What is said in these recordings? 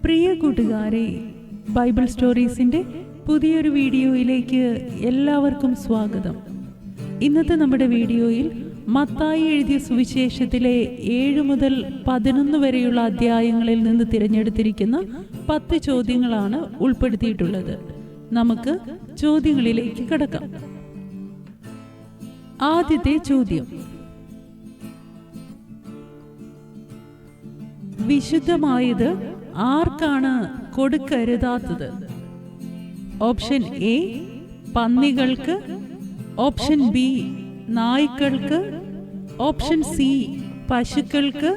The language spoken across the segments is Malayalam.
പ്രിയ കൂട്ടുകാരെ, ബൈബിൾ സ്റ്റോറീസിൻ്റെ പുതിയൊരു വീഡിയോയിലേക്ക് എല്ലാവർക്കും സ്വാഗതം. ഇന്നത്തെ നമ്മുടെ വീഡിയോയിൽ മത്തായി എഴുതിയ സുവിശേഷത്തിലെ 7 മുതൽ 11 വരെയുള്ള അധ്യായങ്ങളിൽ നിന്ന് തിരഞ്ഞെടുത്തിരിക്കുന്ന 10 ചോദ്യങ്ങളാണ് ഉൾപ്പെടുത്തിയിട്ടുള്ളത്. നമുക്ക് ചോദ്യങ്ങളിലേക്ക് കടക്കാം. ആദ്യത്തെ ചോദ്യം: വിശുദ്ധമായത് ആർക്കാണ് കൊടുക്കരുതാത്തത്? ഓപ്ഷൻ എ പന്നികൾക്ക്, ഓപ്ഷൻ ബി നായ്ക്കൾക്ക്, ഓപ്ഷൻ സി പശുക്കൾക്ക്,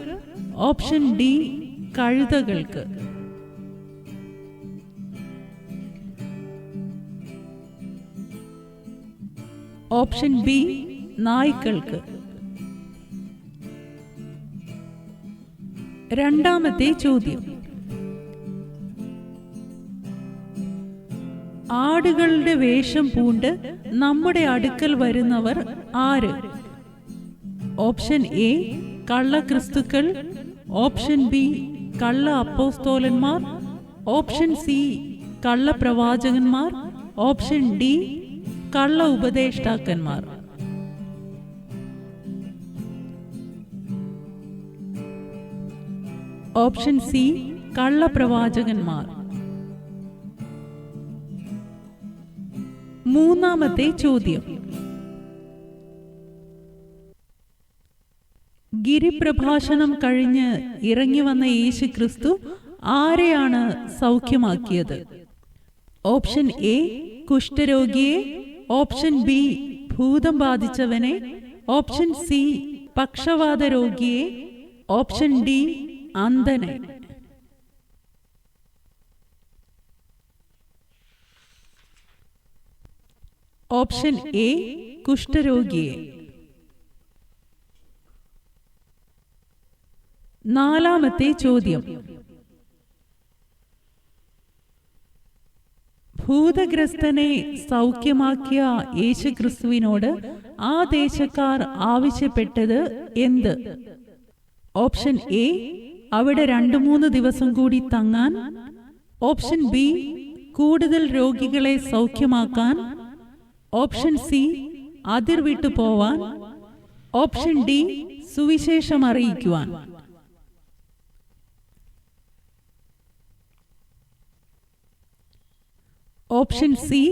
ഓപ്ഷൻ ഡി കഴുതകൾക്ക്. ഓപ്ഷൻ ബി നായ്ക്കൾക്ക്. രണ്ടാമത്തെ ചോദ്യം: ആടുകളുടെ വേഷം പൂണ്ട് നമ്മുടെ അടുക്കൽ വരുന്നവർ ആര്? ഓപ്ഷൻ എ കള്ളക്രിസ്തുക്കൾ, ഓപ്ഷൻ ബി കള്ള അപ്പോസ്തോലന്മാർ, ഓപ്ഷൻ സി കള്ളപ്രവാചകന്മാർ, ഓപ്ഷൻ ഡി കള്ള ഉപദേഷ്ടാക്കന്മാർ. Option C കള്ളപ്രവാചകന്മാർ. മൂന്നാമത്തെ ചോദ്യം: ഗിരിപ്രഭാഷണം കഴിഞ്ഞ് ഇറങ്ങി വന്ന യേശു ക്രിസ്തു ആരെയാണ് സൗഖ്യമാക്കിയത്? ഓപ്ഷൻ എ കുഷ്ഠരോഗിയെ, ഓപ്ഷൻ ബി ഭൂതം ബാധിച്ചവനെ, ഓപ്ഷൻ സി പക്ഷവാത രോഗിയെ, ഓപ്ഷൻ ഡി അന്ധനെ. ഓപ്ഷൻ എ കുഷ്ഠരോഗിയെ. നാലാമത്തെ ചോദ്യം: ഭൂതഗ്രസ്തനെ സൗഖ്യമാക്കിയ യേശുക്രിസ്തുവിനോട് ആ ദേശക്കാർ ആവശ്യപ്പെട്ടത് എന്ത്? ഓപ്ഷൻ എ അവിടെ 2-3 ദിവസം കൂടി തങ്ങാൻ, ഓപ്ഷൻ ബി കൂടുതൽ രോഗികളെ സൗഖ്യമാക്കാൻ, ഓപ്ഷൻ സി അതിർ വിട്ടു പോവാൻ, ഓപ്ഷൻ ഡി സുവിശേഷം അറിയിക്കുവാൻ. ഓപ്ഷൻ സി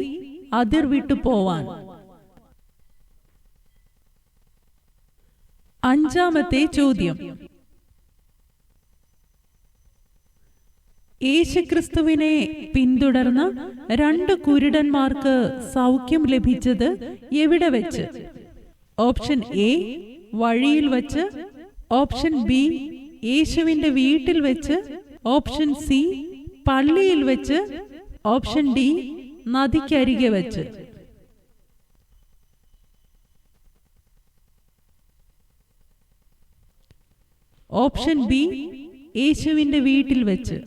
അതിർ വിട്ടു പോവാൻ. അഞ്ചാമത്തെ ചോദ്യം: യേശുക്രിസ്തുവിനെ പിന്തുടർന്ന 2 കുരുടന്മാർക്ക് സൗഖ്യം ലഭിച്ചത് എവിടെ വെച്ച്? ഓപ്ഷൻ എ വഴിയിൽ വച്ച്, ഓപ്ഷൻ ബി യേശുവിന്റെ വീട്ടിൽ വെച്ച്, ഓപ്ഷൻ സി പള്ളിയിൽ വെച്ച്, ഓപ്ഷൻ ഡി നദിക്കരികെ വെച്ച്. ഓപ്ഷൻ ബി യേശുവിന്റെ വീട്ടിൽ വെച്ച്.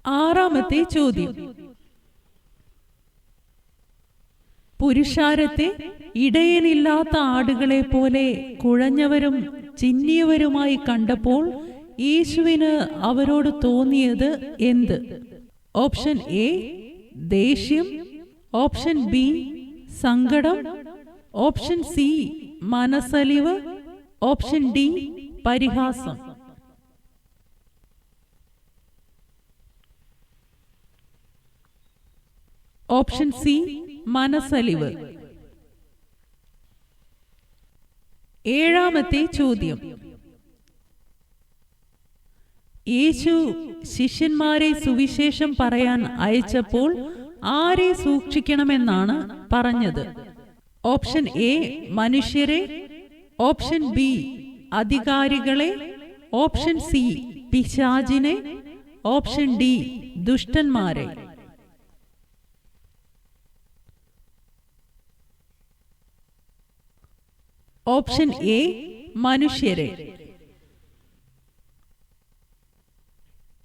ആറാമത്തെ ചോദ്യം: പുരുഷാരത്തെ ഇടയനില്ലാത്ത ആടുകളെ പോലെ കുഴഞ്ഞവരും ചിന്നിയവരുമായി കണ്ടപ്പോൾ യേശുവിന് അവരോട് തോന്നിയത് എന്ത്? ഓപ്ഷൻ എ ദേഷ്യം, ഓപ്ഷൻ ബി സങ്കടം, ഓപ്ഷൻ സി മനസ്സലിവ്, ഓപ്ഷൻ ഡി പരിഹാസം. ഓപ്ഷൻ സി മനസ്സലിവ്. ഏഴാമത്തെ ചോദ്യം: യേശു ശിഷ്യന്മാരെ സുവിശേഷം പറയാൻ അയച്ചപ്പോൾ ആരെ സൂക്ഷിക്കണമെന്നാണ് പറഞ്ഞത്? ഓപ്ഷൻ എ മനുഷ്യരെ, ഓപ്ഷൻ ബി അധികാരികളെ, ഓപ്ഷൻ സി പിശാചിനെ, ഓപ്ഷൻ ഡി ദുഷ്ടന്മാരെ. ഓപ്ഷൻ എ മനുഷ്യരെ.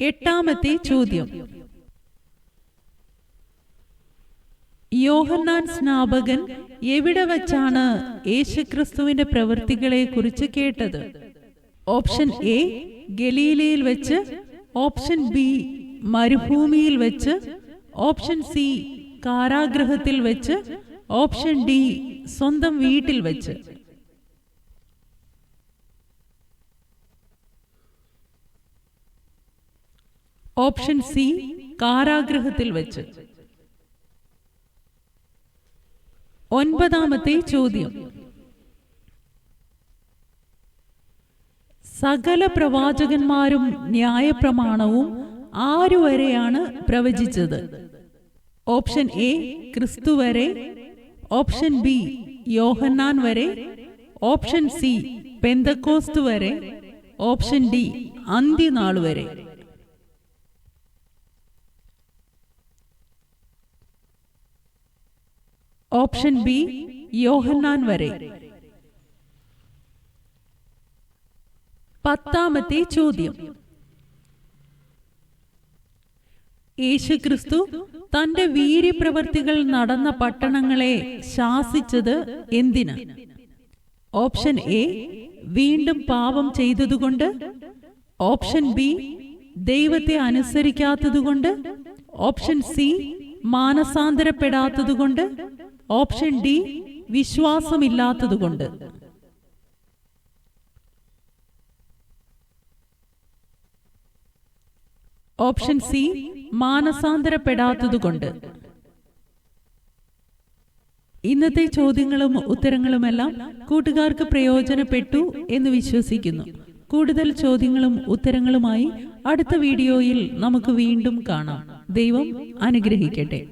എട്ടാമത്തെ ചോദ്യം: യോഹന്നാൻ സ്നാപകൻ എവിടെ വച്ചാണ് യേശുക്രിസ്തുവിന്റെ പ്രവൃത്തികളെ കുറിച്ച് കേട്ടത്? ഓപ്ഷൻ എ ഗലീലയിൽ വെച്ച്, ഓപ്ഷൻ ബി മരുഭൂമിയിൽ വെച്ച്, ഓപ്ഷൻ സി കാരാഗൃഹത്തിൽ വെച്ച്, ഓപ്ഷൻ ഡി സ്വന്തം വീട്ടിൽ വെച്ച്. ഓപ്ഷൻ സി കാരാഗൃഹത്തിൽ വെച്ച്. 9ാമത്തെ ചോദ്യം. സകല പ്രവാചകന്മാരും ന്യായപ്രമാണവും ആരുവരെയാണ് പ്രവചിച്ചത്? ഓപ്ഷൻ എ ക്രിസ്തു വരെ, ഓപ്ഷൻ ബി യോഹന്നാൻ വരെ, ഓപ്ഷൻ സി പെന്തക്കോസ്ത് വരെ, ഓപ്ഷൻ ഡി അന്ത്യനാൾ വരെ. ഓപ്ഷൻ ബി യോഹന്നാൻ വരെ. 10ാമത്തെ ചോദ്യം. യേശുക്രിസ്തു തന്റെ വീര്യപ്രവർത്തികൾ നടന്ന പട്ടണങ്ങളെ ശാസിച്ചത് എന്തിന്? ഓപ്ഷൻ എ വീണ്ടും പാപം ചെയ്തതുകൊണ്ട്, ഓപ്ഷൻ ബി ദൈവത്തെ അനുസരിക്കാത്തതുകൊണ്ട്, ഓപ്ഷൻ സി മാനസാന്തരപ്പെടാത്തതുകൊണ്ട്, ഓപ്ഷൻ ഡി വിശ്വാസമില്ലാത്തതുകൊണ്ട്. ഓപ്ഷൻ സി മാനസാന്തരപ്പെടാത്തതുകൊണ്ട്. ഇന്നത്തെ ചോദ്യങ്ങളും ഉത്തരങ്ങളുമെല്ലാം കൂട്ടുകാർക്ക് പ്രയോജനപ്പെട്ടു എന്ന് വിശ്വസിക്കുന്നു. കൂടുതൽ ചോദ്യങ്ങളും ഉത്തരങ്ങളുമായി അടുത്ത വീഡിയോയിൽ നമുക്ക് വീണ്ടും കാണാം. ദൈവം അനുഗ്രഹിക്കട്ടെ.